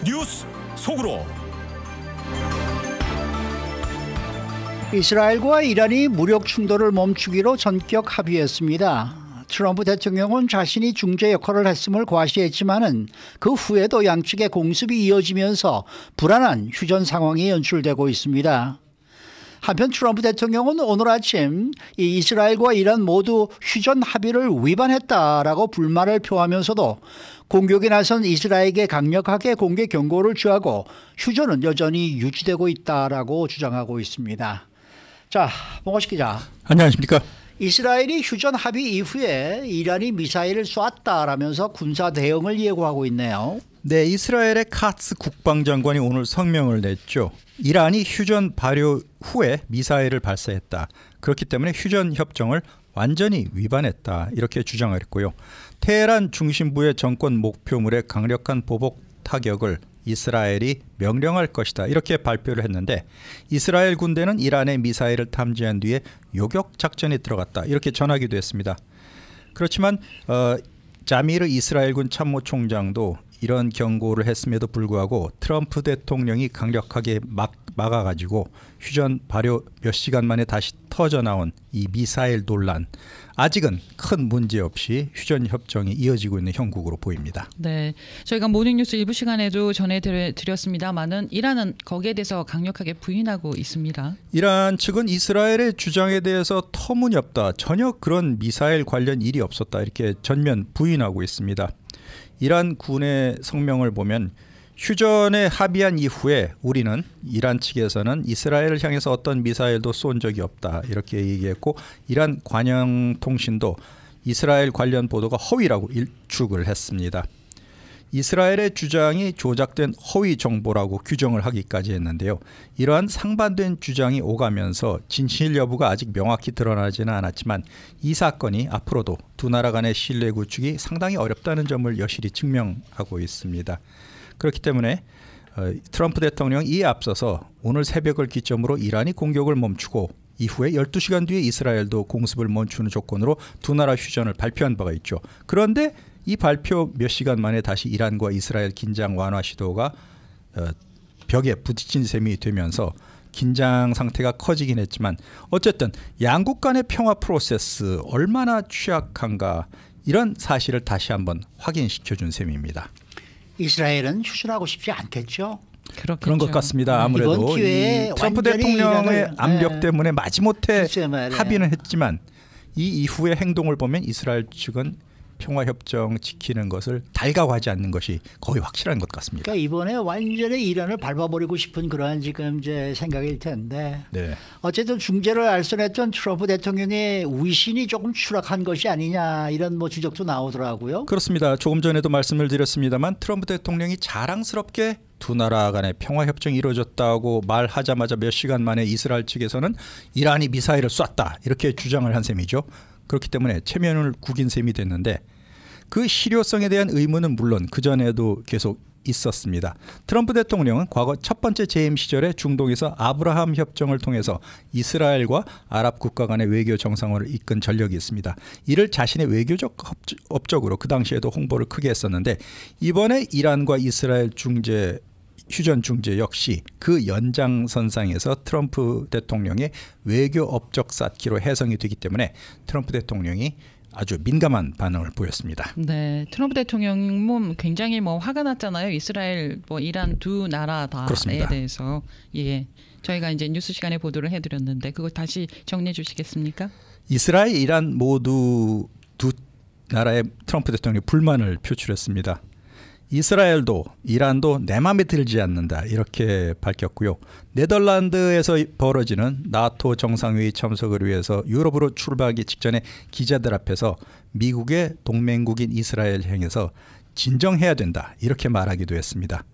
뉴스 속으로. 이스라엘과 이란이 무력 충돌을 멈추기로 전격 합의했습니다. 트럼프 대통령은 자신이 중재 역할을 했음을 과시했지만은 그 후에도 양측의 공습이 이어지면서 불안한 휴전 상황이 연출되고 있습니다. 한편 트럼프 대통령은 오늘 아침 이스라엘과 이란 모두 휴전 합의를 위반했다라고 불만을 표하면서도 공격에 나선 이스라엘에게 강력하게 공개 경고를 주하고 휴전은 여전히 유지되고 있다라고 주장하고 있습니다. 자, 봉호식 기자. 안녕하십니까. 이스라엘이 휴전 합의 이후에 이란이 미사일을 쐈다라면서 군사 대응을 예고하고 있네요. 네, 이스라엘의 카츠 국방장관이 오늘 성명을 냈죠. 이란이 휴전 발효 후에 미사일을 발사했다. 그렇기 때문에 휴전 협정을 완전히 위반했다. 이렇게 주장했고요. 테헤란 중심부의 정권 목표물에 강력한 보복 타격을 이스라엘이 명령할 것이다. 이렇게 발표를 했는데 이스라엘 군대는 이란의 미사일을 탐지한 뒤에 요격 작전에 들어갔다. 이렇게 전하기도 했습니다. 그렇지만 자미르 이스라엘군 참모총장도 이런 경고를 했음에도 불구하고 트럼프 대통령이 강력하게 막아가지고 휴전 발효 몇 시간 만에 다시 터져나온 이 미사일 논란, 아직은 큰 문제 없이 휴전 협정이 이어지고 있는 형국으로 보입니다. 네, 저희가 모닝뉴스 일부 시간에도 전해드렸습니다만은 이란은 거기에 대해서 강력하게 부인하고 있습니다. 이란 측은 이스라엘의 주장에 대해서 터무니없다, 전혀 그런 미사일 관련 일이 없었다, 이렇게 전면 부인하고 있습니다. 이란 군의 성명을 보면 휴전에 합의한 이후에 우리는 이란 측에서는 이스라엘을 향해서 어떤 미사일도 쏜 적이 없다, 이렇게 얘기했고 이란 관영통신도 이스라엘 관련 보도가 허위라고 일축을 했습니다. 이스라엘의 주장이 조작된 허위 정보라고 규정을 하기까지 했는데요. 이러한 상반된 주장이 오가면서 진실 여부가 아직 명확히 드러나지는 않았지만 이 사건이 앞으로도 두 나라 간의 신뢰 구축이 상당히 어렵다는 점을 여실히 증명하고 있습니다. 그렇기 때문에 트럼프 대통령이 이에 앞서서 오늘 새벽을 기점으로 이란이 공격을 멈추고 이후에 12시간 뒤에 이스라엘도 공습을 멈추는 조건으로 두 나라 휴전을 발표한 바가 있죠. 그런데 이 발표 몇 시간 만에 다시 이란과 이스라엘 긴장 완화 시도가 벽에 부딪힌 셈이 되면서 긴장 상태가 커지긴 했지만 어쨌든 양국 간의 평화 프로세스 얼마나 취약한가, 이런 사실을 다시 한번 확인시켜준 셈입니다. 이스라엘은 휴전하고 싶지 않겠죠? 그렇겠죠. 그런 것 같습니다. 아무래도 이 트럼프 대통령의 압력 때문에 마지못해 합의는 했지만 이 이후의 행동을 보면 이스라엘 측은 평화협정 지키는 것을 달가워하지 않는 것이 거의 확실한 것 같습니다. 그러니까 이번에 완전히 이란을 밟아버리고 싶은 그러한 지금 이제 생각일 텐데, 네. 어쨌든 중재를 알선했던 트럼프 대통령의 위신이 조금 추락한 것이 아니냐, 이런 뭐 지적도 나오더라고요. 그렇습니다. 조금 전에도 말씀을 드렸습니다만 트럼프 대통령이 자랑스럽게 두 나라 간의 평화협정이 이루어졌다고 말하자마자 몇 시간 만에 이스라엘 측에서는 이란이 미사일을 쐈다, 이렇게 주장을 한 셈이죠. 그렇기 때문에 체면을 구긴 셈이 됐는데 그 실효성에 대한 의문은 물론 그전에도 계속 있었습니다. 트럼프 대통령은 과거 첫 번째 재임 시절에 중동에서 아브라함 협정을 통해서 이스라엘과 아랍 국가 간의 외교 정상화를 이끈 전력이 있습니다. 이를 자신의 외교적 업적으로 그 당시에도 홍보를 크게 했었는데 이번에 이란과 이스라엘 중재, 휴전 중재 역시 그 연장선상에서 트럼프 대통령의 외교 업적 쌓기로 해석이 되기 때문에 트럼프 대통령이 아주 민감한 반응을 보였습니다. 네, 트럼프 대통령은 굉장히 화가 났잖아요. 이스라엘, 이란 두 나라 다에 대해서. 예, 저희가 이제 뉴스 시간에 보도를 해드렸는데 그걸 다시 정리해 주시겠습니까? 이스라엘, 이란 모두 두 나라의 트럼프 대통령이 불만을 표출했습니다. 이스라엘도 이란도 내 맘에 들지 않는다, 이렇게 밝혔고요. 네덜란드에서 벌어지는 나토 정상회의 참석을 위해서 유럽으로 출발하기 직전에 기자들 앞에서 미국의 동맹국인 이스라엘 향해서 진정해야 된다, 이렇게 말하기도 했습니다.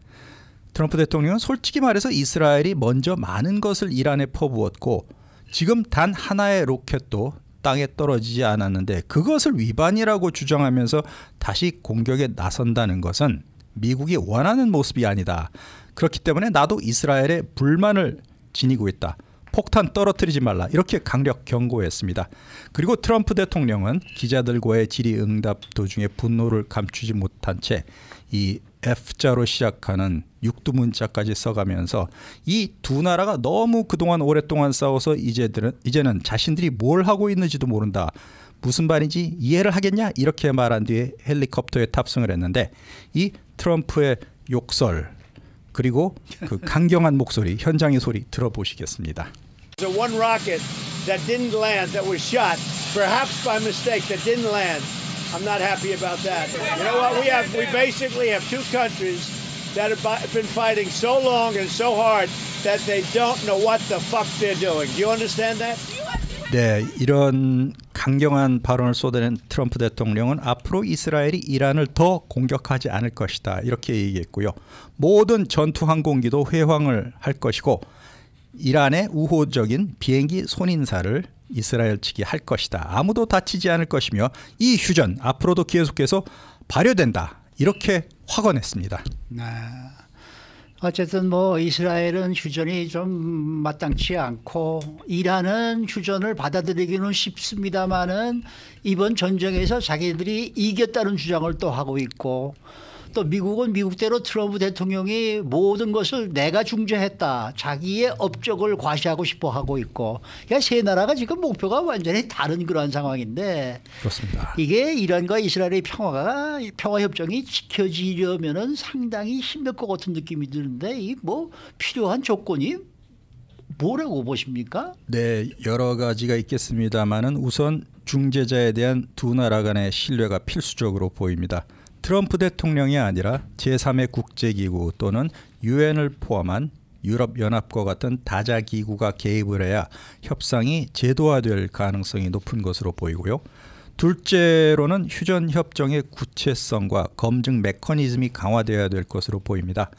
트럼프 대통령은 솔직히 말해서 이스라엘이 먼저 많은 것을 이란에 퍼부었고 지금 단 하나의 로켓도 땅에 떨어지지 않았는데 그것을 위반이라고 주장하면서 다시 공격에 나선다는 것은 미국이 원하는 모습이 아니다. 그렇기 때문에 나도 이스라엘에 불만을 지니고 있다. 폭탄 떨어뜨리지 말라 이렇게 강력 경고했습니다. 그리고 트럼프 대통령은 기자들과의 질의응답 도중에 분노를 감추지 못한 채 이 F자로 시작하는 육두문자까지 써가면서 이 두 나라가 너무 그동안 오랫동안 싸워서 이제는 자신들이 뭘 하고 있는지도 모른다. 무슨 말인지 이해를 하겠냐? 이렇게 말한 뒤에 헬리콥터에 탑승을 했는데 이 트럼프의 욕설 그리고 그 강경한 목소리, 현장의 소리 들어보시겠습니다. There's one rocket that didn't land, that was shot, perhaps by mistake, that didn't land. I'm not happy about that. You know what? We basically have two countries that have been fighting so long and so hard that they don't know what the fuck they're doing. Do you understand that? 네, 이런 강경한 발언을 쏟아낸 트럼프 대통령은 앞으로 이스라엘이 이란을 더 공격하지 않을 것이다 이렇게 얘기했고요. 모든 전투 항공기도 회항을 할 것이고 이란의 우호적인 비행기 손인사를 이스라엘 측이 할 것이다. 아무도 다치지 않을 것이며 이 휴전 앞으로도 계속해서 발효된다. 이렇게 확언했습니다. 네. 어쨌든 뭐 이스라엘은 휴전이 좀 마땅치 않고 이란은 휴전을 받아들이기는 쉽습니다만은 이번 전쟁에서 자기들이 이겼다는 주장을 또 하고 있고 또 미국은 미국대로 트럼프 대통령이 모든 것을 내가 중재했다. 자기의 업적을 과시하고 싶어 하고 있고 그러니까 세 나라가 지금 목표가 완전히 다른 그런 상황인데 그렇습니다. 이게 이란과 이스라엘의 평화협정이 지켜지려면은 상당히 힘들 것 같은 느낌이 드는데 이 뭐 필요한 조건이 뭐라고 보십니까? 네, 여러 가지가 있겠습니다만은 우선 중재자에 대한 두 나라 간의 신뢰가 필수적으로 보입니다. 트럼프 대통령이 아니라 제3의 국제기구 또는 유엔을 포함한 유럽연합과 같은 다자기구가 개입을 해야 협상이 제도화될 가능성이 높은 것으로 보이고요. 둘째로는 휴전협정의 구체성과 검증 메커니즘이 강화되어야 될 것으로 보입니다.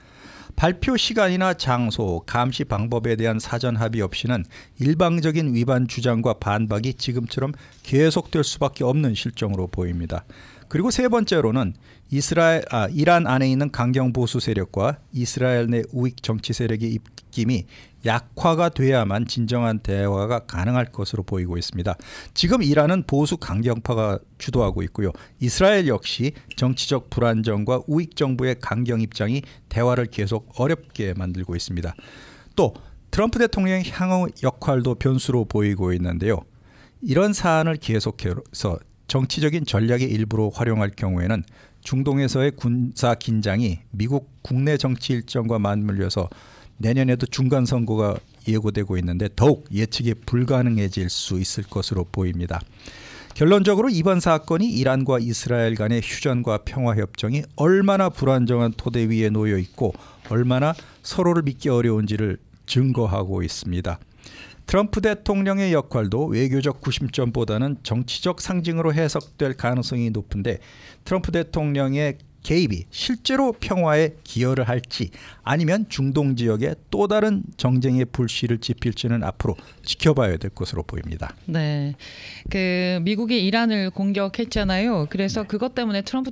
발표 시간이나 장소, 감시 방법에 대한 사전 합의 없이는 일방적인 위반 주장과 반박이 지금처럼 계속될 수밖에 없는 실정으로 보입니다. 그리고 세 번째로는 이란 안에 있는 강경 보수 세력과 이스라엘 내 우익 정치 세력의 입김이 약화가 돼야만 진정한 대화가 가능할 것으로 보이고 있습니다. 지금 이란은 보수 강경파가 주도하고 있고요. 이스라엘 역시 정치적 불안정과 우익 정부의 강경 입장이 대화를 계속 어렵게 만들고 있습니다. 또 트럼프 대통령의 향후 역할도 변수로 보이고 있는데요. 이런 사안을 계속해서 정치적인 전략의 일부로 활용할 경우에는 중동에서의 군사 긴장이 미국 국내 정치 일정과 맞물려서 내년에도 중간 선거가 예고되고 있는데 더욱 예측이 불가능해질 수 있을 것으로 보입니다. 결론적으로 이번 사건이 이란과 이스라엘 간의 휴전과 평화협정이 얼마나 불안정한 토대 위에 놓여 있고 얼마나 서로를 믿기 어려운지를 증거하고 있습니다. 트럼프 대통령의 역할도 외교적 구심점보다는 정치적 상징으로 해석될 가능성이 높은데 트럼프 대통령의 개입이 실제로 평화에 기여를 할지 아니면 중동 지역에 또 다른 정쟁의 불씨를 지필지는 앞으로 지켜봐야 될 것으로 보입니다. 네, 그 미국이 이란을 공격했잖아요. 그래서 그것 때문에 트럼프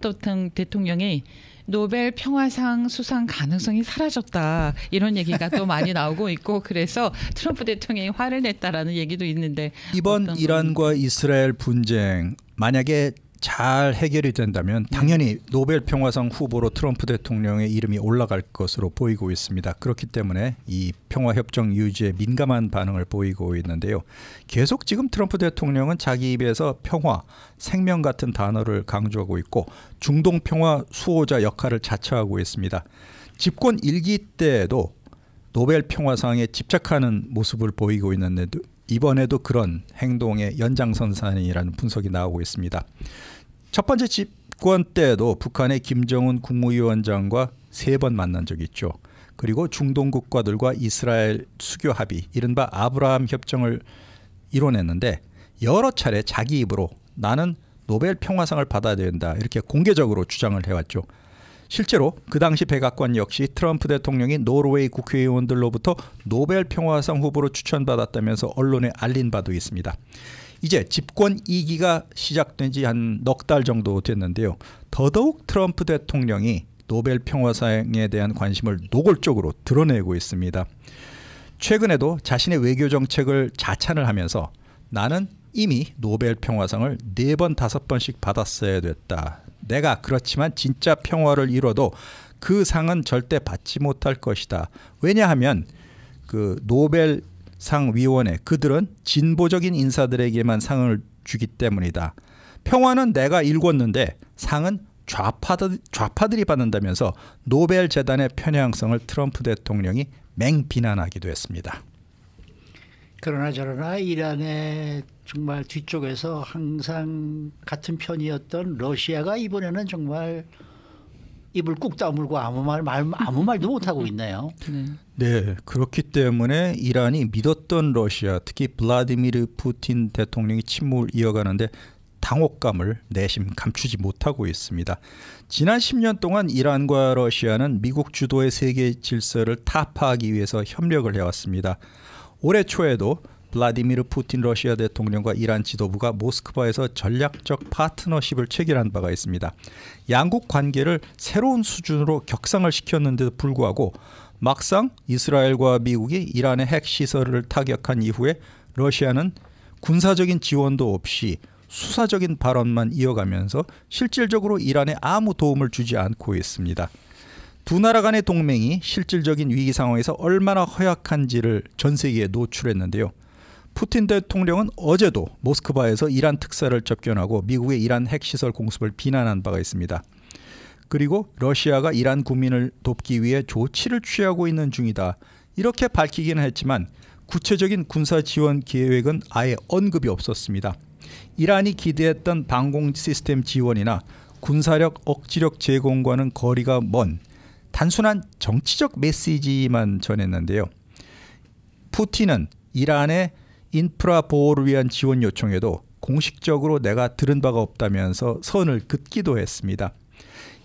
대통령이 노벨 평화상 수상 가능성이 사라졌다 이런 얘기가 또 많이 나오고 있고 그래서 트럼프 대통령이 화를 냈다라는 얘기도 있는데 이번 이란과 이스라엘 분쟁 만약에 잘 해결이 된다면 당연히 노벨 평화상 후보로 트럼프 대통령의 이름이 올라갈 것으로 보이고 있습니다. 그렇기 때문에 이 평화협정 유지에 민감한 반응을 보이고 있는데요. 계속 지금 트럼프 대통령은 자기 입에서 평화, 생명 같은 단어를 강조하고 있고 중동 평화 수호자 역할을 자처하고 있습니다. 집권 1기 때에도 노벨 평화상에 집착하는 모습을 보이고 있는데 이번에도 그런 행동의 연장선상이라는 분석이 나오고 있습니다. 첫 번째 집권 때에도 북한의 김정은 국무위원장과 3번 만난 적이 있죠. 그리고 중동 국가들과 이스라엘 수교 합의, 이른바 아브라함 협정을 이뤄냈는데 여러 차례 자기 입으로 나는 노벨 평화상을 받아야 된다 이렇게 공개적으로 주장을 해왔죠. 실제로 그 당시 백악관 역시 트럼프 대통령이 노르웨이 국회의원들로부터 노벨 평화상 후보로 추천받았다면서 언론에 알린 바도 있습니다. 이제 집권 2기가 시작된 지 한 넉 달 정도 됐는데요. 더더욱 트럼프 대통령이 노벨 평화상에 대한 관심을 노골적으로 드러내고 있습니다. 최근에도 자신의 외교 정책을 자찬을 하면서 나는 이미 노벨 평화상을 4번 5번씩 받았어야 됐다. 내가 그렇지만 진짜 평화를 이뤄도 그 상은 절대 받지 못할 것이다. 왜냐하면 그 노벨상 위원회 그들은 진보적인 인사들에게만 상을 주기 때문이다. 평화는 내가 일궜는데 상은 좌파들이 받는다면서 노벨 재단의 편향성을 트럼프 대통령이 맹비난하기도 했습니다. 그러나 저러나 이란의 정말 뒤쪽에서 항상 같은 편이었던 러시아가 이번에는 정말 입을 꾹 다물고 아무 말도 못하고 있네요. 네, 그렇기 때문에 이란이 믿었던 러시아, 특히 블라디미르 푸틴 대통령이 침묵을 이어가는데 당혹감을 내심 감추지 못하고 있습니다. 지난 10년 동안 이란과 러시아는 미국 주도의 세계 질서를 타파하기 위해서 협력을 해왔습니다. 올해 초에도 블라디미르 푸틴 러시아 대통령과 이란 지도부가 모스크바에서 전략적 파트너십을 체결한 바가 있습니다. 양국 관계를 새로운 수준으로 격상을 시켰는데도 불구하고 막상 이스라엘과 미국이 이란의 핵시설을 타격한 이후에 러시아는 군사적인 지원도 없이 수사적인 발언만 이어가면서 실질적으로 이란에 아무 도움을 주지 않고 있습니다. 두 나라 간의 동맹이 실질적인 위기 상황에서 얼마나 허약한지를 전 세계에 노출했는데요. 푸틴 대통령은 어제도 모스크바에서 이란 특사를 접견하고 미국의 이란 핵시설 공습을 비난한 바가 있습니다. 그리고 러시아가 이란 국민을 돕기 위해 조치를 취하고 있는 중이다. 이렇게 밝히기는 했지만 구체적인 군사 지원 계획은 아예 언급이 없었습니다. 이란이 기대했던 방공 시스템 지원이나 군사력 억지력 제공과는 거리가 먼 단순한 정치적 메시지만 전했는데요. 푸틴은 이란의 인프라 보호를 위한 지원 요청에도 공식적으로 내가 들은 바가 없다면서 선을 긋기도 했습니다.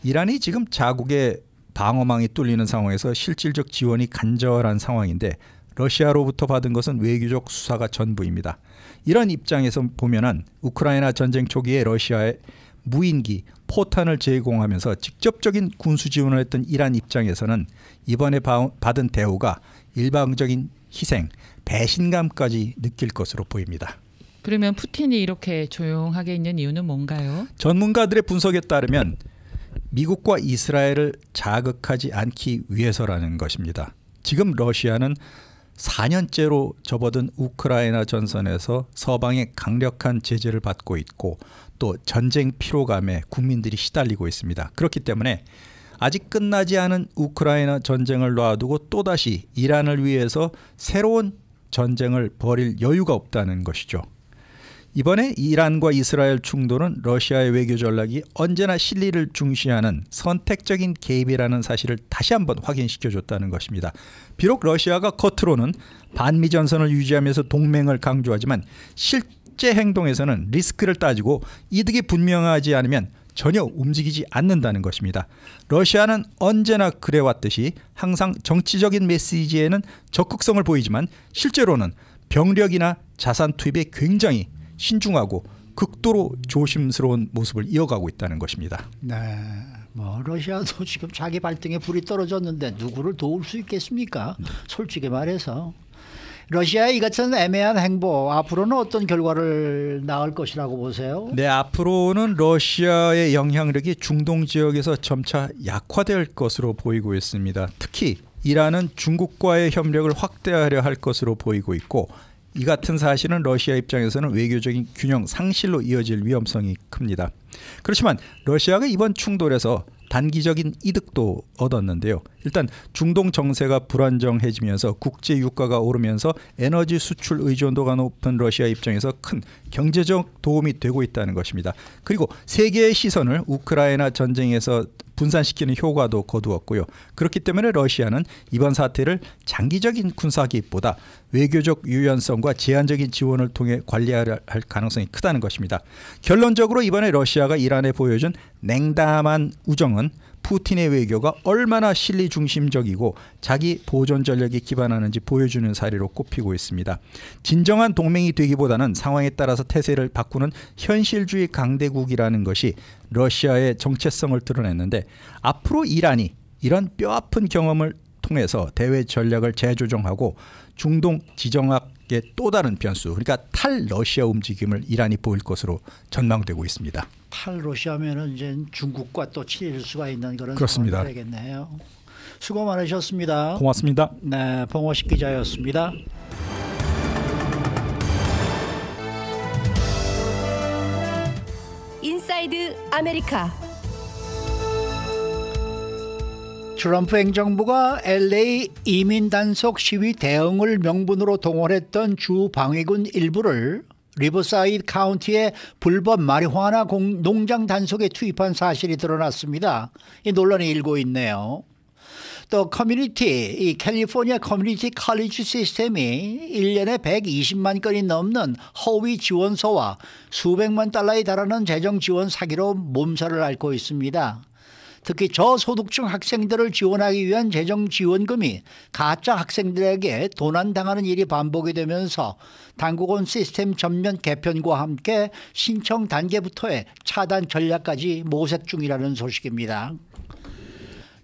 이란이 지금 자국의 방어망이 뚫리는 상황에서 실질적 지원이 간절한 상황인데 러시아로부터 받은 것은 외교적 수사가 전부입니다. 이런 입장에서 보면은 우크라이나 전쟁 초기에 러시아에 무인기, 포탄을 제공하면서 직접적인 군수 지원을 했던 이란 입장에서는 이번에 받은 대우가 일방적인 희생, 배신감까지 느낄 것으로 보입니다. 그러면 푸틴이 이렇게 조용하게 있는 이유는 뭔가요? 전문가들의 분석에 따르면 미국과 이스라엘을 자극하지 않기 위해서라는 것입니다. 지금 러시아는 4년째로 접어든 우크라이나 전선에서 서방의 강력한 제재를 받고 있고 또 전쟁 피로감에 국민들이 시달리고 있습니다. 그렇기 때문에 아직 끝나지 않은 우크라이나 전쟁을 놔두고 또다시 이란을 위해서 새로운 전쟁을 벌일 여유가 없다는 것이죠. 이번에 이란과 이스라엘 충돌은 러시아의 외교 전략이 언제나 실리를 중시하는 선택적인 개입이라는 사실을 다시 한번 확인시켜줬다는 것입니다. 비록 러시아가 겉으로는 반미 전선을 유지하면서 동맹을 강조하지만 실제 행동에서는 리스크를 따지고 이득이 분명하지 않으면 전혀 움직이지 않는다는 것입니다. 러시아는 언제나 그래왔듯이 항상 정치적인 메시지에는 적극성을 보이지만 실제로는 병력이나 자산 투입에 굉장히 신중하고 극도로 조심스러운 모습을 이어가고 있다는 것입니다. 네, 뭐 러시아도 지금 자기 발등에 불이 떨어졌는데 누구를 도울 수 있겠습니까? 솔직히 말해서 러시아의 이 같은 애매한 행보 앞으로는 어떤 결과를 낳을 것이라고 보세요? 네, 앞으로는 러시아의 영향력이 중동 지역에서 점차 약화될 것으로 보이고 있습니다. 특히 이란은 중국과의 협력을 확대하려 할 것으로 보이고 있고 이 같은 사실은 러시아 입장에서는 외교적인 균형 상실로 이어질 위험성이 큽니다. 그렇지만 러시아가 이번 충돌에서 단기적인 이득도 얻었는데요. 일단 중동 정세가 불안정해지면서 국제 유가가 오르면서 에너지 수출 의존도가 높은 러시아 입장에서 큰 경제적 도움이 되고 있다는 것입니다. 그리고 세계의 시선을 우크라이나 전쟁에서 분산시키는 효과도 거두었고요. 그렇기 때문에 러시아는 이번 사태를 장기적인 군사 개입보다 외교적 유연성과 제한적인 지원을 통해 관리할 가능성이 크다는 것입니다. 결론적으로 이번에 러시아가 이란에 보여준 냉담한 우정은 푸틴의 외교가 얼마나 실리 중심적이고 자기 보존 전략에 기반하는지 보여주는 사례로 꼽히고 있습니다. 진정한 동맹이 되기보다는 상황에 따라서 태세를 바꾸는 현실주의 강대국이라는 것이 러시아의 정체성을 드러냈는데 앞으로 이란이 이런 뼈아픈 경험을 통해서 대외 전략을 재조정하고 중동 지정학의 또 다른 변수, 그러니까 탈러시아 움직임을 이란이 보일 것으로 전망되고 있습니다. 탈러시아면은 이제 중국과 또 치일 수가 있는 그런 그렇습니다. 상황이 되겠네요. 수고 많으셨습니다. 고맙습니다. 네, 봉호식 기자였습니다. 인사이드 아메리카. 트럼프 행정부가 LA 이민 단속 시위 대응을 명분으로 동원했던 주 방위군 일부를 리버사이드 카운티의 불법 마리화나 농장 단속에 투입한 사실이 드러났습니다. 이 논란이 일고 있네요. 또 이 캘리포니아 커뮤니티 칼리지 시스템이 1년에 120만 건이 넘는 허위 지원서와 수백만 달러에 달하는 재정 지원 사기로 몸살을 앓고 있습니다. 특히 저소득층 학생들을 지원하기 위한 재정 지원금이 가짜 학생들에게 도난당하는 일이 반복이 되면서 당국은 시스템 전면 개편과 함께 신청 단계부터의 차단 전략까지 모색 중이라는 소식입니다.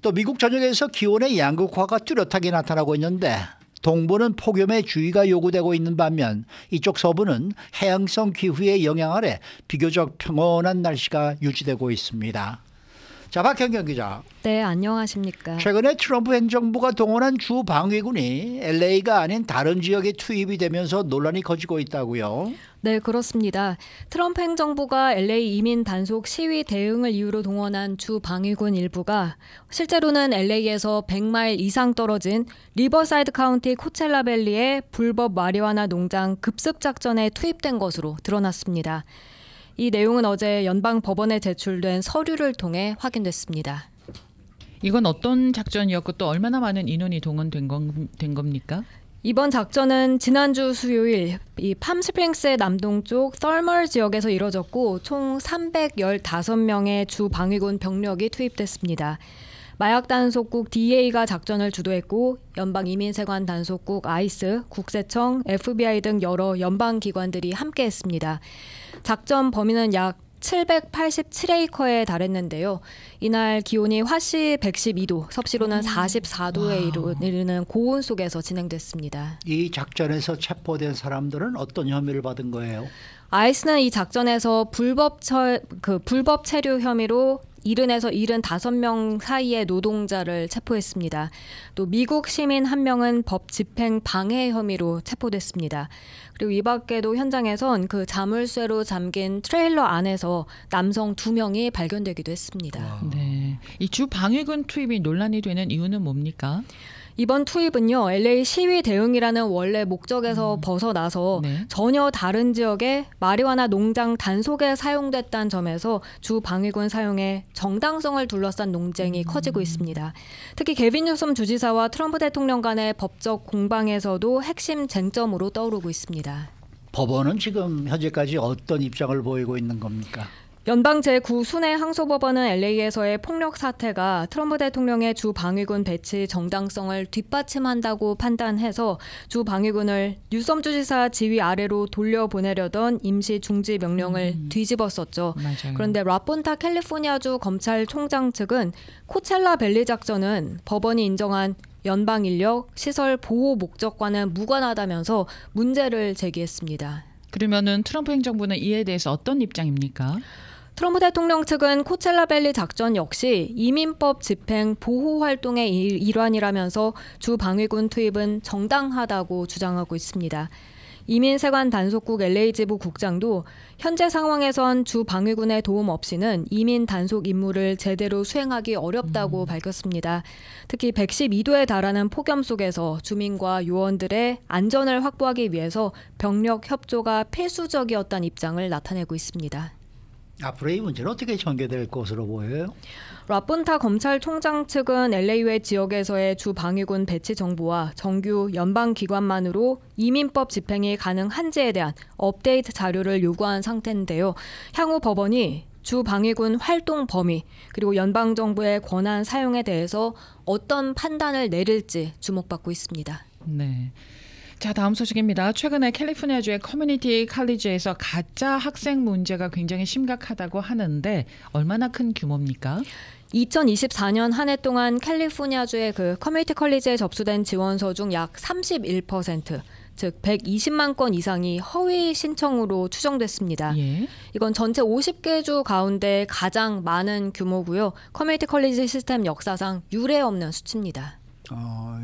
또 미국 전역에서 기온의 양극화가 뚜렷하게 나타나고 있는데 동부는 폭염에 주의가 요구되고 있는 반면 이쪽 서부는 해양성 기후의 영향 아래 비교적 평온한 날씨가 유지되고 있습니다. 자, 박현경 기자. 네, 안녕하십니까. 최근에 트럼프 행정부가 동원한 주 방위군이 LA가 아닌 다른 지역에 투입이 되면서 논란이 커지고 있다고요. 네, 그렇습니다. 트럼프 행정부가 LA 이민 단속 시위 대응을 이유로 동원한 주 방위군 일부가 실제로는 LA에서 100마일 이상 떨어진 리버사이드 카운티 코첼라밸리의 불법 마리화나 농장 급습 작전에 투입된 것으로 드러났습니다. 이 내용은 어제 연방 법원에 제출된 서류를 통해 확인됐습니다. 이건 어떤 작전이었고 또 얼마나 많은 인원이 동원된 겁니까? 이번 작전은 지난주 수요일 이 팜스프링스의 남동쪽 썰멀 지역에서 이뤄졌고 총 315명의 주 방위군 병력이 투입됐습니다. 마약 단속국 DEA가 작전을 주도했고 연방 이민세관 단속국 ICE, 국세청, FBI 등 여러 연방 기관들이 함께했습니다. 작전 범위는 약 787에이커에 달했는데요. 이날 기온이 화씨 112도, 섭씨로는 44도에 이르는 고온 속에서 진행됐습니다. 이 작전에서 체포된 사람들은 어떤 혐의를 받은 거예요? 아이스는 이 작전에서 불법 체류 혐의로 70에서 75명 사이의 노동자를 체포했습니다. 또 미국 시민 1명은 법 집행 방해 혐의로 체포됐습니다. 그리고 이 밖에도 현장에선 그 자물쇠로 잠긴 트레일러 안에서 남성 2명이 발견되기도 했습니다. 네, 이 주 방위군 투입이 논란이 되는 이유는 뭡니까? 이번 투입은요, LA 시위 대응이라는 원래 목적에서 벗어나서 네. 전혀 다른 지역에 마리화나 농장 단속에 사용됐다는 점에서 주 방위군 사용의 정당성을 둘러싼 논쟁이 커지고 있습니다. 특히 게빈 뉴섬 주지사와 트럼프 대통령 간의 법적 공방에서도 핵심 쟁점으로 떠오르고 있습니다. 법원은 지금 현재까지 어떤 입장을 보이고 있는 겁니까? 연방 제9순회 항소법원은 LA에서의 폭력 사태가 트럼프 대통령의 주 방위군 배치 정당성을 뒷받침한다고 판단해서 주 방위군을 뉴섬 주지사 지휘 아래로 돌려보내려던 임시 중지 명령을 뒤집었었죠. 맞아요. 그런데 라폰타 캘리포니아주 검찰총장 측은 코첼라 밸리 작전은 법원이 인정한 연방 인력, 시설 보호 목적과는 무관하다면서 문제를 제기했습니다. 그러면은 트럼프 행정부는 이에 대해서 어떤 입장입니까? 트럼프 대통령 측은 코첼라밸리 작전 역시 이민법 집행 보호 활동의 일환이라면서 주 방위군 투입은 정당하다고 주장하고 있습니다. 이민세관 단속국 LA 지부 국장도 현재 상황에선 주 방위군의 도움 없이는 이민 단속 임무를 제대로 수행하기 어렵다고 밝혔습니다. 특히 112도에 달하는 폭염 속에서 주민과 요원들의 안전을 확보하기 위해서 병력 협조가 필수적이었다는 입장을 나타내고 있습니다. 앞으로 이 문제는 어떻게 전개될 것으로 보여요? 라폰타 검찰총장 측은 LA 외 지역에서의 주 방위군 배치 정보와 정규 연방 기관만으로 이민법 집행이 가능한지에 대한 업데이트 자료를 요구한 상태인데요. 향후 법원이 주 방위군 활동 범위 그리고 연방 정부의 권한 사용에 대해서 어떤 판단을 내릴지 주목받고 있습니다. 네. 자, 다음 소식입니다. 최근에 캘리포니아주의 커뮤니티 칼리지에서 가짜 학생 문제가 굉장히 심각하다고 하는데 얼마나 큰 규모입니까? 2024년 한 해 동안 캘리포니아주의 그 커뮤니티 컬리지에 접수된 지원서 중 약 31%, 즉 120만 건 이상이 허위 신청으로 추정됐습니다. 예. 이건 전체 50개 주 가운데 가장 많은 규모고요. 커뮤니티 컬리지 시스템 역사상 유례 없는 수치입니다.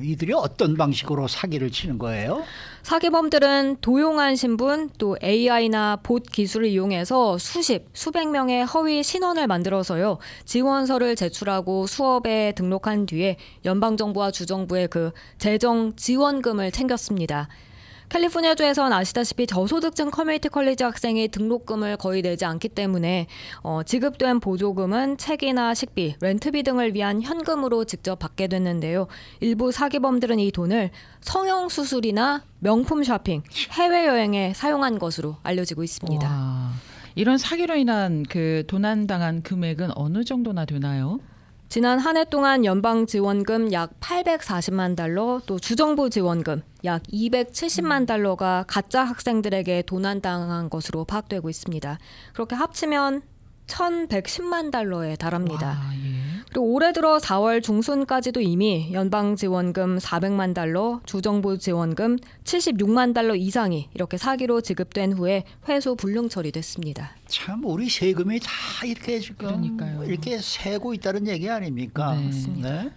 이들이 어떤 방식으로 사기를 치는 거예요? 사기범들은 도용한 신분, 또 AI나 봇 기술을 이용해서 수백 명의 허위 신원을 만들어서요. 지원서를 제출하고 수업에 등록한 뒤에 연방정부와 주정부의 그 재정 지원금을 챙겼습니다. 캘리포니아주에선 아시다시피 저소득층 커뮤니티 컬리지 학생이 등록금을 거의 내지 않기 때문에 지급된 보조금은 책이나 식비, 렌트비 등을 위한 현금으로 직접 받게 됐는데요. 일부 사기범들은 이 돈을 성형수술이나 명품 쇼핑, 해외여행에 사용한 것으로 알려지고 있습니다. 와, 이런 사기로 인한 그 도난당한 금액은 어느 정도나 되나요? 지난 한 해 동안 연방 지원금 약 840만 달러, 또 주정부 지원금 약 270만 달러가 가짜 학생들에게 도난당한 것으로 파악되고 있습니다. 그렇게 합치면 1,110만 달러에 달합니다. 와, 예. 그리고 올해 들어 4월 중순까지도 이미 연방 지원금 400만 달러, 주정부 지원금 76만 달러 이상이 이렇게 사기로 지급된 후에 회수 불능 처리됐습니다. 참 우리 세금이 다 이렇게 지금 그러니까요. 이렇게 새고 있다는 얘기 아닙니까? 네. 네.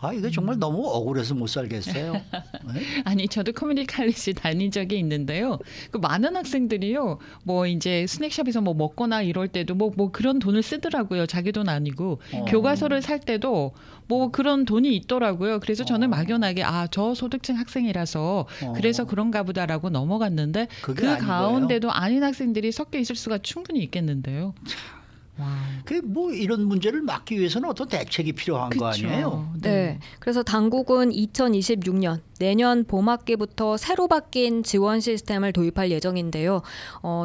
아 이거 정말 너무 억울해서 못 살겠어요. 네? 아니 저도 커뮤니티 칼리지 다닌 적이 있는데요. 그 많은 학생들이요, 뭐 이제 스낵샵에서 뭐 먹거나 이럴 때도 뭐 그런 돈을 쓰더라고요. 자기 돈 아니고 교과서를 살 때도 뭐 그런 돈이 있더라고요. 그래서 저는 막연하게 저소득층 학생이라서 그래서 그런가 보다라고 넘어갔는데 그 그게 아닌 가운데도 아닌 학생들이 섞여 있을 수가 충분히 있겠는데요. 그 뭐 이런 문제를 막기 위해서는 어떤 대책이 필요한 거 그쵸. 아니에요? 네. 그래서 당국은 2026년 내년 봄학기부터 새로 바뀐 지원 시스템을 도입할 예정인데요.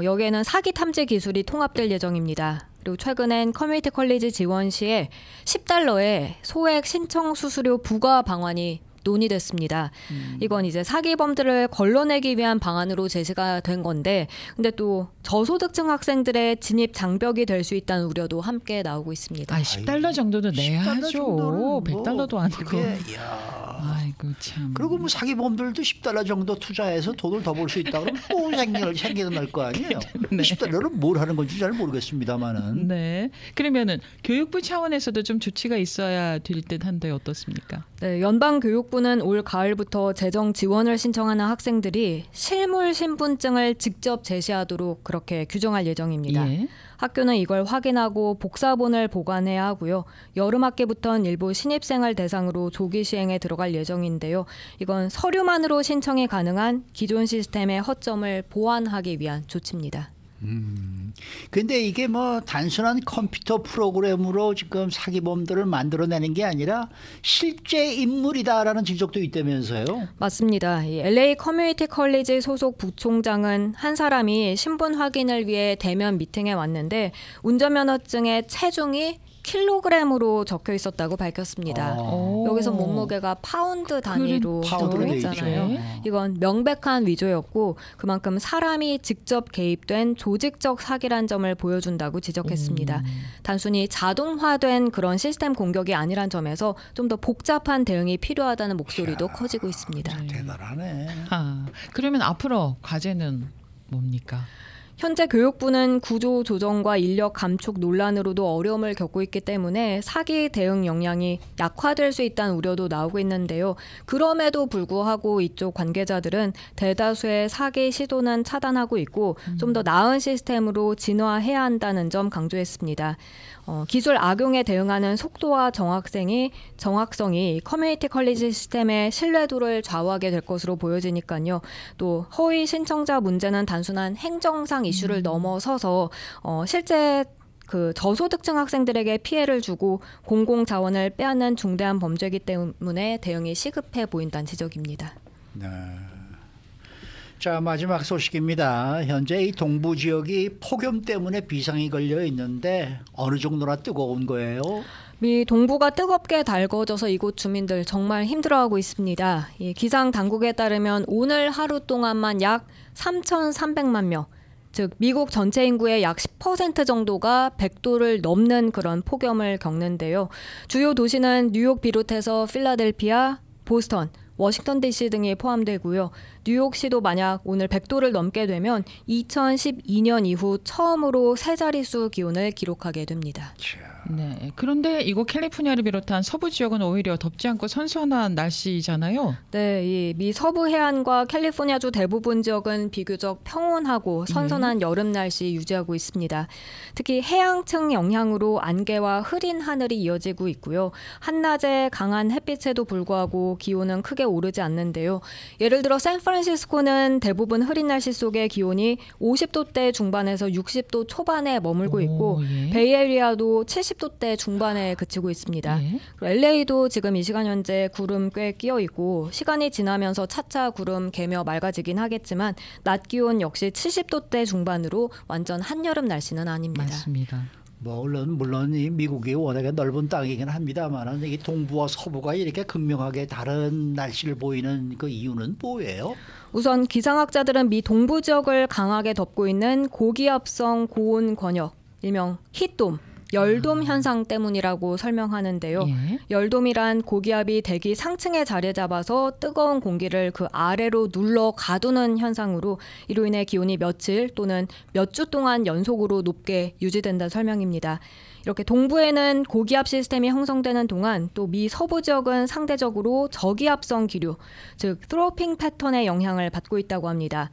여기에는 사기 탐지 기술이 통합될 예정입니다. 그리고 최근엔 커뮤니티 컬리지 지원 시에 $10의 소액 신청 수수료 부과 방안이 논의됐습니다. 이건 이제 사기범들을 걸러내기 위한 방안으로 제시가 된 건데, 근데 또 저소득층 학생들의 진입 장벽이 될 수 있다는 우려도 함께 나오고 있습니다. $10 정도는 내야 $10 하죠. 정도는 $100도 아니고. 그게, 이야. 아이고 참. 그리고 뭐 사기범들도 $10 정도 투자해서 돈을 더 벌 수 있다 그러면 또 생겨날 거 아니에요. 네. $10은 뭘 하는 건지 잘 모르겠습니다만은. 네. 그러면은 교육부 차원에서도 좀 조치가 있어야 될 듯한데 어떻습니까? 네, 연방교육부는 올 가을부터 재정 지원을 신청하는 학생들이 실물 신분증을 직접 제시하도록 그렇게 규정할 예정입니다. 예. 학교는 이걸 확인하고 복사본을 보관해야 하고요. 여름 학기부터는 일부 신입생을 대상으로 조기 시행에 들어갈 예정인데요. 이건 서류만으로 신청이 가능한 기존 시스템의 허점을 보완하기 위한 조치입니다. 근데 이게 뭐 단순한 컴퓨터 프로그램으로 지금 사기범들을 만들어내는 게 아니라 실제 인물이다라는 지적도 있다면서요? 맞습니다. 이 LA 커뮤니티 컬리지 소속 부총장은 한 사람이 신분 확인을 위해 대면 미팅에 왔는데 운전면허증에 체중이 킬로그램으로 적혀 있었다고 밝혔습니다. 여기서 몸무게가 파운드 단위로 파운드로 돼 적혀있잖아요. 있죠. 이건 명백한 위조였고 그만큼 사람이 직접 개입된 조직적 사기란 점을 보여준다고 지적했습니다. 단순히 자동화된 그런 시스템 공격이 아니란 점에서 좀 더 복잡한 대응이 필요하다는 목소리도 커지고 있습니다. 대단하네. 그러면 앞으로 과제는 뭡니까? 현재 교육부는 구조 조정과 인력 감축 논란으로도 어려움을 겪고 있기 때문에 사기 대응 역량이 약화될 수 있다는 우려도 나오고 있는데요. 그럼에도 불구하고 이쪽 관계자들은 대다수의 사기 시도는 차단하고 있고 좀 더 나은 시스템으로 진화해야 한다는 점 강조했습니다. 기술 악용에 대응하는 속도와 정확성이 커뮤니티 컬리지 시스템의 신뢰도를 좌우하게 될 것으로 보여지니까요. 또 허위 신청자 문제는 단순한 행정상 이슈를 넘어서서 실제 그 저소득층 학생들에게 피해를 주고 공공 자원을 빼앗는 중대한 범죄이기 때문에 대응이 시급해 보인다는 지적입니다. 네. 자, 마지막 소식입니다. 현재 이 동부 지역이 폭염 때문에 비상이 걸려 있는데 어느 정도나 뜨거운 거예요? 미 동부가 뜨겁게 달궈져서 이곳 주민들 정말 힘들어하고 있습니다. 기상 당국에 따르면 오늘 하루 동안만 약 3,300만 명, 즉 미국 전체 인구의 약 10% 정도가 100도를 넘는 그런 폭염을 겪는데요. 주요 도시는 뉴욕 비롯해서 필라델피아, 보스턴, 워싱턴 DC 등이 포함되고요. 뉴욕시도 만약 오늘 100도를 넘게 되면 2012년 이후 처음으로 세 자릿수 기온을 기록하게 됩니다. 네. 그런데 이곳 캘리포니아를 비롯한 서부 지역은 오히려 덥지 않고 선선한 날씨잖아요. 네, 이 미 서부 해안과 캘리포니아주 대부분 지역은 비교적 평온하고 선선한 여름 날씨 유지하고 있습니다. 특히 해양층 영향으로 안개와 흐린 하늘이 이어지고 있고요. 한낮에 강한 햇빛에도 불구하고 기온은 크게 오르지 않는데요. 예를 들어 샌프란시스코는 대부분 흐린 날씨 속에 기온이 50도대 중반에서 60도 초반에 머물고 있고 예. 베이에리아도 70도대 중반에 그치고 있습니다. 예. LA도 지금 이 시간 현재 구름 꽤 끼어 있고 시간이 지나면서 차차 구름 개며 맑아지긴 하겠지만 낮 기온 역시 70도대 중반으로 완전 한여름 날씨는 아닙니다. 맞습니다. 뭐 물론 이 미국이 워낙에 넓은 땅이긴 합니다만 이 동부와 서부가 이렇게 극명하게 다른 날씨를 보이는 그 이유는 뭐예요? 우선 기상학자들은 미 동부 지역을 강하게 덮고 있는 고기압성 고온 권역, 일명 히돔, 열돔 현상 때문이라고 설명하는데요. 예. 열돔이란 고기압이 대기 상층에 자리 잡아서 뜨거운 공기를 그 아래로 눌러 가두는 현상으로 이로 인해 기온이 며칠 또는 몇 주 동안 연속으로 높게 유지된다는 설명입니다. 이렇게 동부에는 고기압 시스템이 형성되는 동안 또 미 서부 지역은 상대적으로 저기압성 기류, 즉 트로핑 패턴의 영향을 받고 있다고 합니다.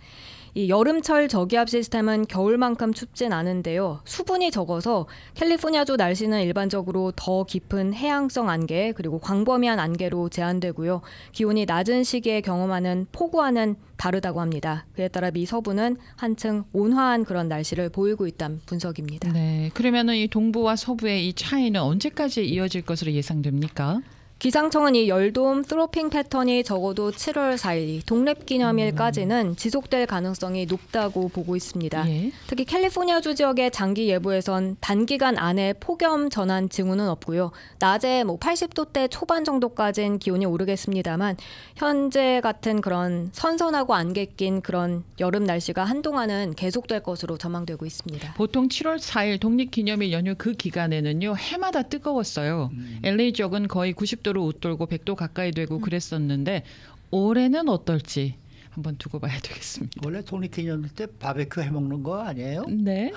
이 여름철 저기압 시스템은 겨울만큼 춥진 않은데요. 수분이 적어서 캘리포니아주 날씨는 일반적으로 더 깊은 해양성 안개 그리고 광범위한 안개로 제한되고요. 기온이 낮은 시기에 경험하는 폭우와는 다르다고 합니다. 그에 따라 미 서부는 한층 온화한 그런 날씨를 보이고 있다는 분석입니다. 네. 그러면은 이 동부와 서부의 이 차이는 언제까지 이어질 것으로 예상됩니까? 기상청은 이 열돔 트로핑 패턴이 적어도 7월 4일 독립기념일까지는 지속될 가능성이 높다고 보고 있습니다. 예. 특히 캘리포니아주 지역의 장기 예보에선 단기간 안에 폭염 전환 징후는 없고요. 낮에 80도대 초반 정도까지는 기온이 오르겠습니다만 현재 같은 그런 선선하고 안개 낀 그런 여름 날씨가 한동안은 계속될 것으로 전망되고 있습니다. 보통 7월 4일 독립기념일 연휴 그 기간에는요. 해마다 뜨거웠어요. LA 지역은 거의 90도로 웃돌고 100도 가까이 되고 그랬었는데 올해는 어떨지 한번 두고 봐야 되겠습니다. 원래 독립기념일 때 바베큐 해먹는 거 아니에요? 네.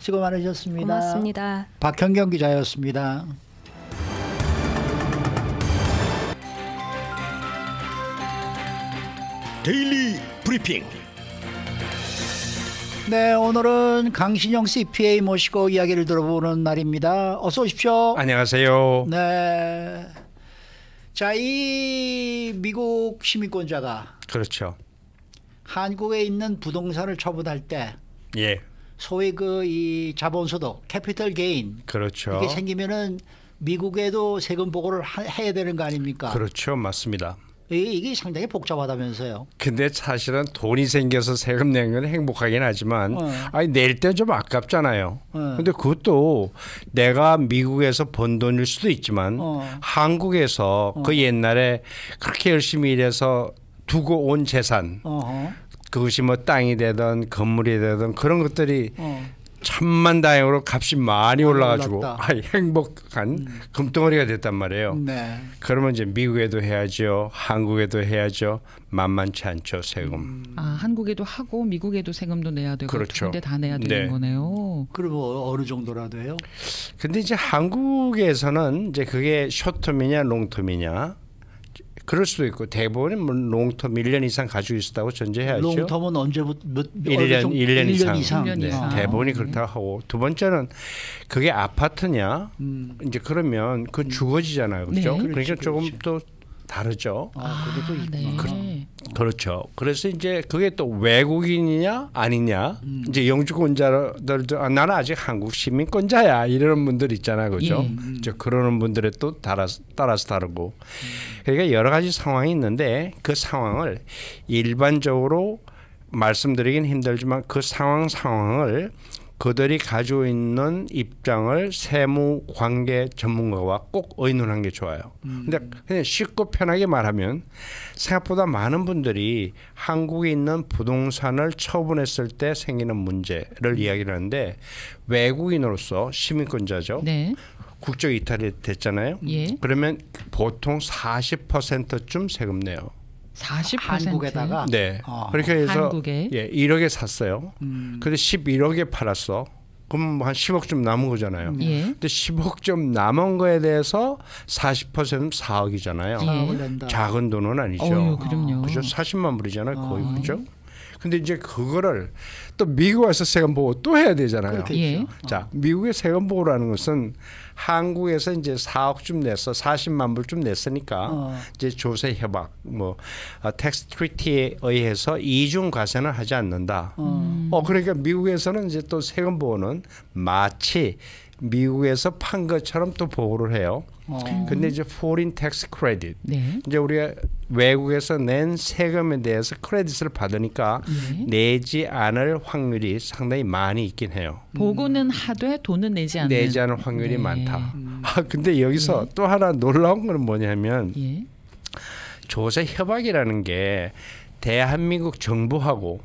수고 많으셨습니다. 고맙습니다. 박현경 기자였습니다. 데일리 브리핑. 네, 오늘은 강신영 CPA 모시고 이야기를 들어보는 날입니다. 어서 오십시오. 안녕하세요. 네. 자, 이 미국 시민권자가 그렇죠. 한국에 있는 부동산을 처분할 때 예. 소위 그 이 자본소득, 캐피털 게인 그렇죠. 이게 생기면은 미국에도 세금 보고를 해야 되는 거 아닙니까? 그렇죠. 맞습니다. 이게 상당히 복잡하다면서요. 근데 사실은 돈이 생겨서 세금 내는 건 행복하긴 하지만 아니 낼 때 좀 아깝잖아요. 근데 그것도 내가 미국에서 번 돈일 수도 있지만 한국에서 그 옛날에 그렇게 열심히 일해서 두고 온 재산 그것이 뭐 땅이 되든 건물이 되든 그런 것들이 천만다행으로 값이 많이 올라가지고 행복한 금덩어리가 됐단 말이에요. 네. 그러면 이제 미국에도 해야죠, 한국에도 해야죠. 만만치 않죠 세금. 아 한국에도 하고 미국에도 세금도 내야 되고 그렇죠. 근데 다 내야 되는 네. 거네요. 그럼 어느 정도라도 해요? 근데 이제 한국에서는 이제 그게 숏텀이냐 롱텀이냐 그럴 수도 있고 대부분은 뭐 롱텀 1년 이상 가지고 있었다고 전제해야죠. 롱텀은 언제부터 1년 이상. 1년 네, 이상. 대부분이 그렇다고 하고 두 번째는 그게 아파트냐 이제 그러면 그 주거지잖아요. 그렇죠? 네. 그러니까 조금 또 다르죠. 그게 또 있구나. 네. 그렇죠. 그래서 이제 그게 또 외국인이냐 아니냐 이제 영주권자들도 나는 아직 한국 시민권자야 이러는 분들 있잖아요, 그렇죠? 이제 그러는 분들에 또 따라서 다르고 그러니까 여러 가지 상황이 있는데 그 상황을 일반적으로 말씀드리긴 힘들지만 그 상황을 그들이 가지고 있는 입장을 세무 관계 전문가와 꼭 의논한 게 좋아요. 근데 그냥 쉽고 편하게 말하면 생각보다 많은 분들이 한국에 있는 부동산을 처분했을 때 생기는 문제를 이야기를 하는데 외국인으로서 시민권자죠. 네. 국적 이탈이 됐잖아요. 예. 그러면 보통 40%쯤 세금 내요. 40%? 한국에다가? 네. 그렇게 해서 한국에? 예, 1억에 샀어요. 근데 11억에 팔았어. 그럼 한 10억 좀 남은 거잖아요. 예. 근데 10억 좀 남은 거에 대해서 40%는 4억이잖아요. 예. 작은 돈은 아니죠. 어휴, 그럼요. 그죠? 40만 불이잖아요. 거의 그죠? 근데 이제 그거를 또 미국 와서 세금 보고 또 해야 되잖아요. 예. 자, 미국의 세금 보고라는 것은 한국에서 이제 4억쯤 냈어, 40만 불쯤 냈으니까 이제 조세 협약, 뭐 텍스 트리티에 의해서 이중 과세는 하지 않는다. 그러니까 미국에서는 이제 또 세금 보고는 마치 미국에서 판 것처럼 또 보고를 해요. 근데 이제 foreign tax credit, 네. 이제 우리가 외국에서 낸 세금에 대해서 크레딧을 받으니까 내지 않을 확률이 상당히 많이 있긴 해요. 보고는 하되 돈은 내지 않는 확률이 많다. 근데 여기서 또 하나 놀라운 건 뭐냐면 조세 협약이라는 게 대한민국 정부하고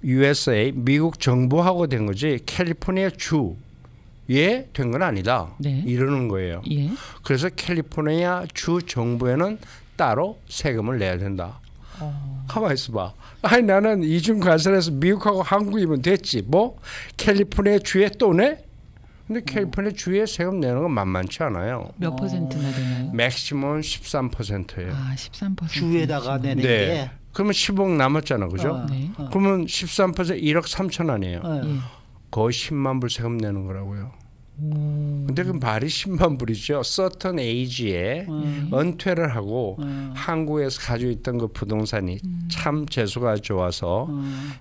USA 미국 정부하고 된 거지 캘리포니아 주 예, 된 건 아니다. 네. 이러는 거예요. 예. 그래서 캘리포니아 주 정부에는 따로 세금을 내야 된다. 가만히 있어봐. 아니 나는 이중 과세해서 미국하고 한국이면 됐지. 뭐 캘리포니아 주에 또 내? 근데 캘리포니아 주에 세금 내는 건 만만치 않아요. 몇 퍼센트나 되나요? 맥시멈 13%예요. 13%. 주에다가 내는 네. 게. 그러면 10억 남았잖아, 그죠? 네. 그러면 13% 1억 3천 아니에요. 예. 거의 10만 불 세금 내는 거라고요. 근데 그 말이 10만 불이죠. certain age에 은퇴를 하고 한국에서 가지고 있던 그 부동산이 참 재수가 좋아서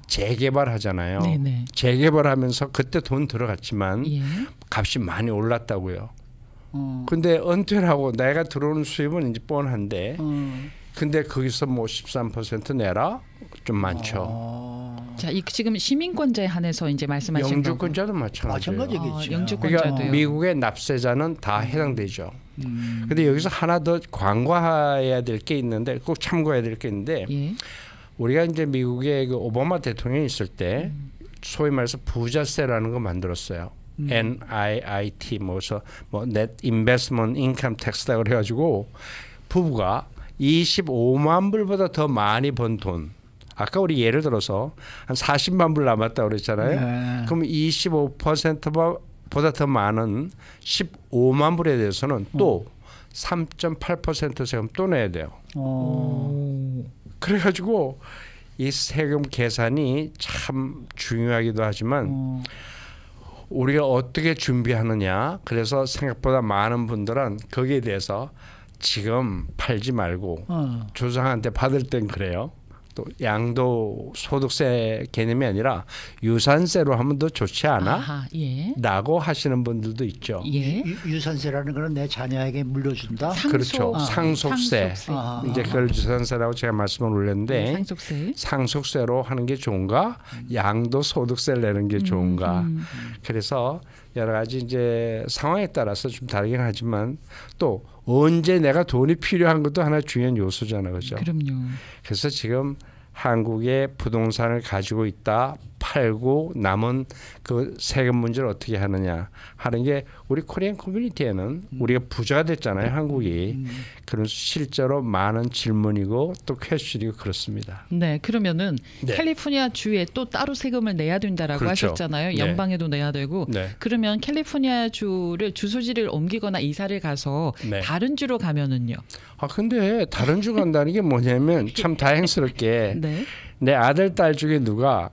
재개발하잖아요. 네네. 재개발하면서 그때 돈 들어갔지만 예. 값이 많이 올랐다고요. 근데 은퇴를 하고 내가 들어오는 수입은 이제 뻔한데 근데 거기서 뭐 13% 내라? 좀 많죠. 자, 지금 시민권자에 한해서 이제 말씀하신 영주권자도 마찬가지예요. 마찬가지겠죠. 영주권자도요. 그러니까 미국의 납세자는 다 해당되죠. 근데 여기서 하나 더 관과해야 될 게 있는데 꼭 참고해야 될 게 있는데 예. 우리가 이제 미국의 그 오바마 대통령이 있을 때 소위 말해서 부자세라는 거 만들었어요. NIIT 뭐 Net Investment Income Tax다 그래가지고 부부가 25만 불보다 더 많이 번 돈. 아까 우리 예를 들어서 한 40만 불 남았다고 그랬잖아요. 네. 그럼 25%보다 더 많은 15만 불에 대해서는 또 3.8% 세금 또 내야 돼요. 그래가지고 이 세금 계산이 참 중요하기도 하지만 우리가 어떻게 준비하느냐. 그래서 생각보다 많은 분들은 거기에 대해서 지금 팔지 말고 조상한테 받을 땐 그래요. 또 양도 소득세 개념이 아니라 유산세로 하면 더 좋지 않아? 아하, 예. 라고 하시는 분들도 있죠. 예. 유산세라는 거는 내 자녀에게 물려준다. 그렇죠. 상속세. 이제 그걸 유산세라고 제가 말씀을 올렸는데 상속세로 하는 게 좋은가? 양도 소득세를 내는 게 좋은가? 그래서 여러 가지 이제 상황에 따라서 좀 다르긴 하지만 또 언제 내가 돈이 필요한 것도 하나 중요한 요소잖아요. 그렇죠? 그럼요. 그래서 지금 한국에 부동산을 가지고 있다 팔고 남은 그 세금 문제를 어떻게 하느냐 하는 게 우리 코리안 커뮤니티에는 우리가 부자가 됐잖아요. 한국이. 그래서 실제로 많은 질문이고 또 퀘스천이고 그렇습니다. 네. 그러면은 네. 캘리포니아 주에 또 따로 세금을 내야 된다라고 그렇죠. 하셨잖아요. 네. 연방에도 내야 되고. 네. 그러면 캘리포니아 주를 주소지를 옮기거나 이사를 가서 네. 다른 주로 가면은요. 근데 다른 주 간다는 게 뭐냐면 참 다행스럽게 네. 내 아들 딸 중에 누가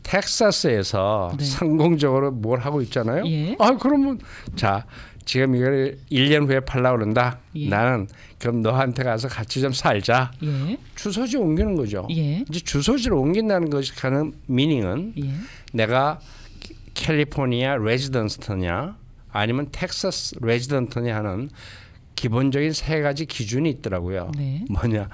텍사스에서 네. 성공적으로 뭘 하고 있잖아요. 예. 그러면 자 지금 이걸 1년 후에 팔려고 그런다. 예. 나는 그럼 너한테 가서 같이 좀 살자. 예. 주소지 옮기는 거죠. 예. 이제 주소지를 옮긴다는 것이 하는 미닝은 예. 내가 캘리포니아 레지던트냐 아니면 텍사스 레지던트냐 하는 기본적인 세 가지 기준이 있더라고요. 네. 뭐냐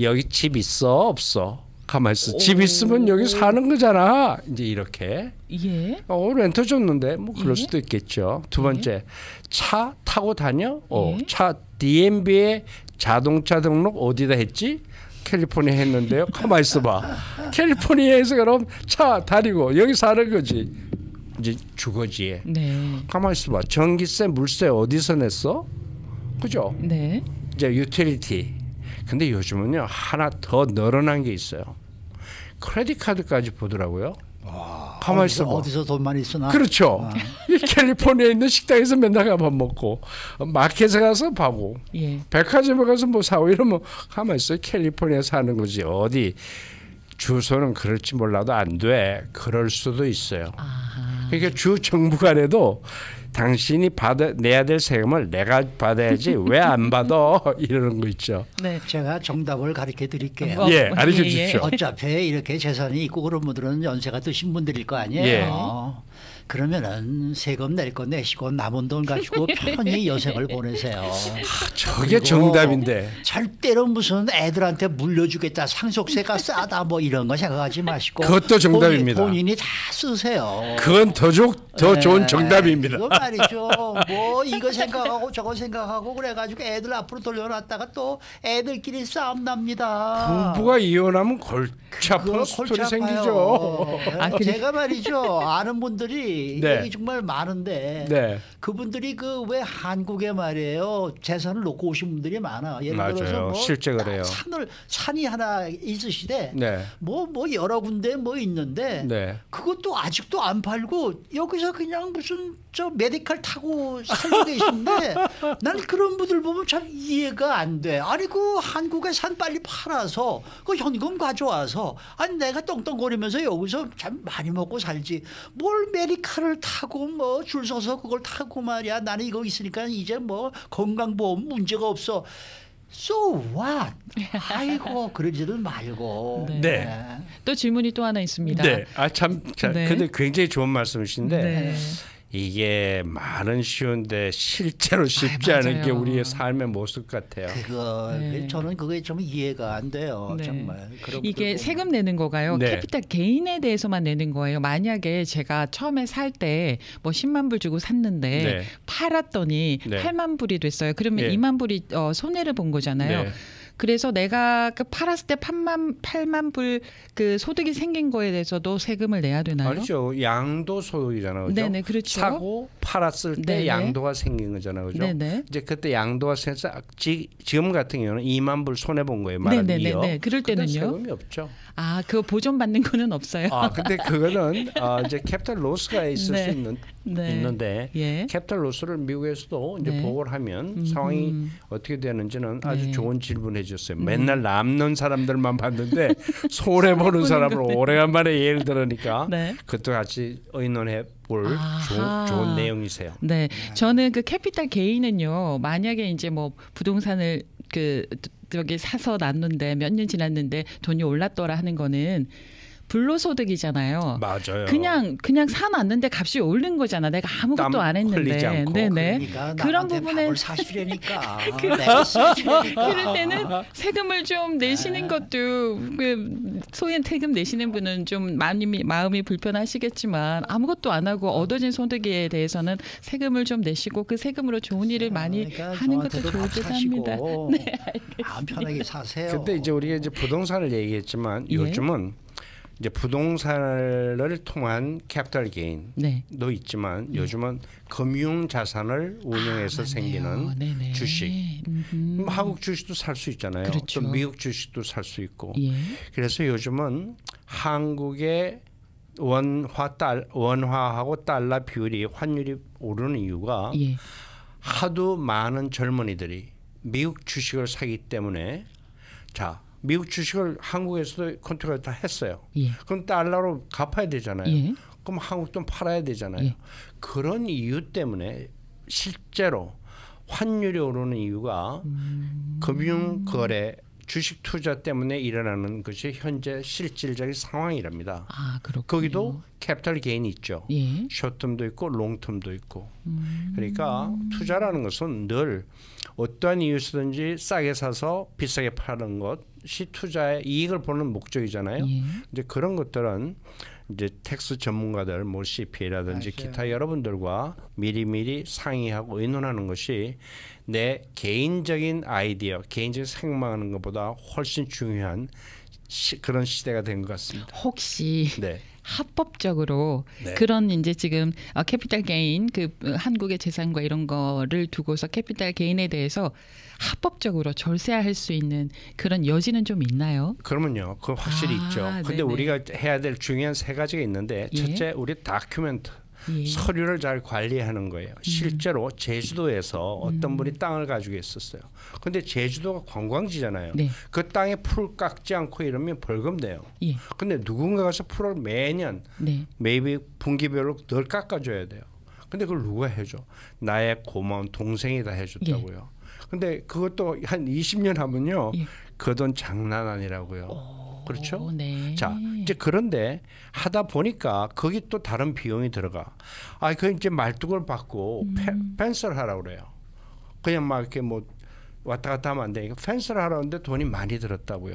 여기 집 있어 없어 가만 있어. 집 있으면 여기 사는 거잖아. 이제 이렇게. 예. 렌터 줬는데 뭐 그럴 예. 수도 있겠죠. 두 번째, 차 타고 다녀? 예. 차 DMV에 자동차 등록 어디다 했지? 캘리포니아 했는데요. 가만 있어봐. 캘리포니아에서 그럼 차 다니고 여기 사는 거지. 이제 주거지에. 네. 가만 있어봐. 전기세, 물세 어디서 냈어? 그죠? 네. 이제 유틸리티. 근데 요즘은요 하나 더 늘어난 게 있어요. 크레딧 카드까지 보더라고요. 가만 있어봐. 어디서 돈 많이 쓰나? 그렇죠. 이 캘리포니아에 있는 식당에서 맨날 밥 먹고 마켓에 가서 밥고 예. 백화점에 가서 뭐 사고 이러면 가만 있어. 캘리포니아 사는 거지. 어디 주소는 그럴지 몰라도 안 돼. 그럴 수도 있어요. 아하. 그러니까 주 정부 간에도 당신이 내야 될 세금을 내가 받아야지 왜 안 받아 이러는 거 있죠. 네. 제가 정답을 가르쳐 드릴게요. 예, 가르쳐 주십시오. 어차피 이렇게 재산이 있고 그런 분들은 연세가 드신 분들일 거 아니에요. 예. 그러면은 세금 낼 거 내시고 남은 돈 가지고 편히 여생을 보내세요. 저게 정답인데. 절대로 무슨 애들한테 물려주겠다, 상속세가 싸다 뭐 이런 거 생각하지 마시고 그것도 정답입니다. 본인이 다 쓰세요. 그건 더 좋은 정답입니다. 그거 말이죠. 뭐 이거 생각하고 저거 생각하고 그래가지고 애들 앞으로 돌려놨다가 또 애들끼리 싸움 납니다. 부부가 이혼하면 골치 아픈 스토리 생기죠. 제가 말이죠. 아는 분들이 네. 여기 정말 많은데 네. 그분들이 그 왜 한국에 말이에요 재산을 놓고 오신 분들이 많아. 예를 맞아요. 들어서 뭐 실제 그래요. 산이 하나 있으시대. 네. 뭐 여러 군데 뭐 있는데 네. 그것도 아직도 안 팔고 여기서 그냥 무슨 저 메디칼 타고 살고 계신데 난 그런 분들 보면 참 이해가 안 돼. 아니 그 한국에 산 빨리 팔아서 그 현금 가져와서 아니 내가 떵떵거리면서 여기서 참 많이 먹고 살지 뭘 메디칼을 타고 뭐 줄 서서 그걸 타고 말이야. 나는 이거 있으니까 이제 뭐 건강보험 문제가 없어. So what? 아이고 그러지는 말고. 네. 네. 또 질문이 또 하나 있습니다. 네. 네. 근데 굉장히 좋은 말씀이신데 네. 이게 말은 쉬운데 실제로 쉽지 않은 게 우리의 삶의 모습 같아요. 네. 저는 그게 좀 이해가 안 돼요. 네. 정말. 이게 세금 내는 거가요. 네. 캐피탈 개인에 대해서만 내는 거예요. 만약에 제가 처음에 살 때 뭐 10만 불 주고 샀는데 네. 팔았더니 네. 8만 불이 됐어요. 그러면 네. 2만 불이 손해를 본 거잖아요. 네. 그래서 내가 그 팔았을 때 8만 불 그 소득이 생긴 거에 대해서도 세금을 내야 되나요? 아니죠. 양도 소득이잖아요. 그죠? 네네, 그렇죠. 사고 팔았을 때 네네. 양도가 생긴 거잖아요. 그죠? 네네. 이제 그때 양도가 생겨서 지금 같은 경우는 2만 불 손해 본 거예요. 말은 네네네. 그럴 때는요? 세금이 없죠. 아, 그거 보존받는 거는 없어요. 근데 그거는 이제 캐피탈 로스가 있을 네. 수 네. 있는데 예. 캐피탈 로스를 미국에서도 이제 네. 보고를 하면 상황이 어떻게 되는지는 아주 네. 좋은 질문해 주셨어요. 맨날 남는 사람들만 봤는데 손해 보는 사람을 오래간만에 예를 들으니까 네. 그것도 같이 의논해 볼 아하. 좋은 내용이세요. 네, 저는 그 캐피탈 게인은요. 만약에 이제 뭐 부동산을 저기 사서 놨는데 몇 년 지났는데 돈이 올랐더라 하는 거는 불로소득이잖아요. 맞아요. 그냥 사놨는데 값이 오른 거잖아. 내가 아무것도 땀 안 했는데. 흘리지 않고. 네네. 그러니까 그런 나한테 부분에 밥을 사시려니까 내가 사시려니까. 그럴 때는 세금을 좀 내시는 것도 그 소액 세금 내시는 분은 좀 마음이 불편하시겠지만 아무것도 안 하고 얻어진 소득에 대해서는 세금을 좀 내시고 그 세금으로 좋은 일을 많이 그러니까 하는 것도 저한테도 밥 좋을 듯합니다. 사시고 네, 마음 편하게 사세요. 근데 이제 우리가 이제 부동산을 얘기했지만 예. 요즘은 이제 부동산을 통한 캐피탈 게인도 네. 있지만 요즘은 금융 자산을 운용해서 맞네요. 생기는 네네. 주식. 한국 주식도 살 수 있잖아요. 그렇죠. 또 미국 주식도 살 수 있고. 예. 그래서 요즘은 한국의 원화하고 달러 비율이 환율이 오르는 이유가 예. 하도 많은 젊은이들이 미국 주식을 사기 때문에 미국 주식을 한국에서도 컨트롤 다 했어요. 예. 그럼 달러로 갚아야 되잖아요. 예. 그럼 한국 돈 팔아야 되잖아요. 예. 그런 이유 때문에 실제로 환율이 오르는 이유가 금융거래, 주식 투자 때문에 일어나는 것이 현재 실질적인 상황이랍니다. 아, 그렇군요. 거기도 캐피탈 게인이 있죠. 예. 숏텀도 있고 롱텀도 있고. 그러니까 투자라는 것은 늘 어떠한 이유에서든지 싸게 사서 비싸게 파는 것 것이 투자의 이익을 보는 목적이잖아요. 예. 이제 그런 것들은 이제 텍스 전문가들, 뭐 CPA라든지 맞아요. 기타 여러분들과 미리미리 상의하고 의논하는 것이 내 개인적인 아이디어, 개인적인 생각하는 것보다 훨씬 중요한 그런 시대가 된 것 같습니다. 혹시 네. 합법적으로 네. 그런 이제 지금 캐피탈 게인 그 한국의 재산과 이런 거를 두고서 캐피탈 게인에 대해서 합법적으로 절세할 수 있는 그런 여지는 좀 있나요? 그러면요, 그거 확실히 있죠. 근데 네네. 우리가 해야 될 중요한 세 가지가 있는데 예. 첫째, 우리 다큐멘트. 예. 서류를 잘 관리하는 거예요. 실제로 제주도에서 어떤 분이 땅을 가지고 있었어요. 근데 제주도가 관광지잖아요. 네. 그 땅에 풀 깎지 않고 이러면 벌금 내요. 예. 근데 누군가가 풀을 매년 네. 매입 분기별로 늘 깎아줘야 돼요. 근데 그걸 누가 해줘? 나의 고마운 동생이 다 해줬다고요. 근데 그것도 한 20년 하면요. 예. 그 돈 장난 아니라고요. 그렇죠? 네. 자, 이제 그런데 하다 보니까 거기 또 다른 비용이 들어가. 아, 그 이제 말뚝을 받고 펜스를 하라고 그래요. 그냥 막 이렇게 뭐 왔다 갔다 하면 안 되니까 펜스를 하라는데 돈이 많이 들었다고요.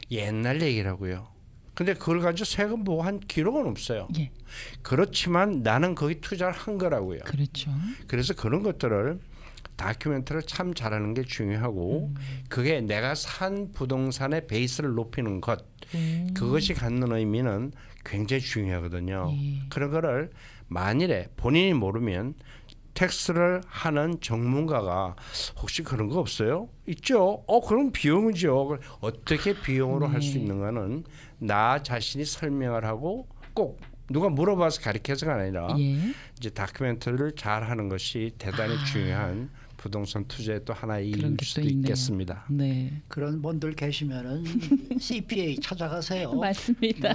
옛날 얘기라고요. 근데 그걸 가지고 세금 보고한 기록은 없어요. 예. 그렇지만 나는 거기 투자를 한 거라고요. 그렇죠. 그래서 그런 것들을 다큐멘터리를 참 잘하는 게 중요하고 그게 내가 산 부동산의 베이스를 높이는 것 그것이 갖는 의미는 굉장히 중요하거든요. 예. 그런 거를 만일에 본인이 모르면 텍스를 하는 전문가가 혹시 그런 거 없어요? 있죠. 그럼 비용이죠. 어떻게 비용으로 할 수 있는가는 나 자신이 설명을 하고 꼭 누가 물어봐서 가르쳐서가 아니라 예. 이제 다큐멘터리를 잘 하는 것이 대단히 중요한 부동산 투자의 또 하나의 그런 이유일 게 수도 또 있네요. 있겠습니다. 네. 그런 분들 계시면은 CPA 찾아가세요. 맞습니다.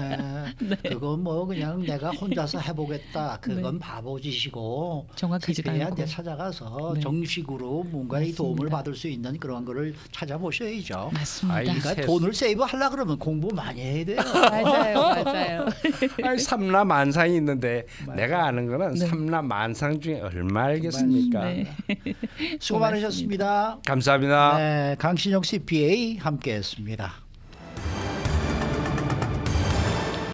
네. 그건 뭐 그냥 내가 혼자서 해보겠다. 그건 바보짓이고 정확하지도 CPA한테 않고. 찾아가서 네. 정식으로 뭔가의 맞습니다. 도움을 받을 수 있는 그런 거를 찾아보셔야죠. 맞습니다. 아이, 그러니까 돈을 세이브 하려고 그러면 공부 많이 해야 돼요. 맞아요. 아니, 삼라만상이 있는데 맞아요. 내가 아는 거는 네. 삼라만상 중에 얼마 알겠습니까? 네. 수고 많으셨습니다. 감사합니다. 네, 강신영 CPA 함께했습니다.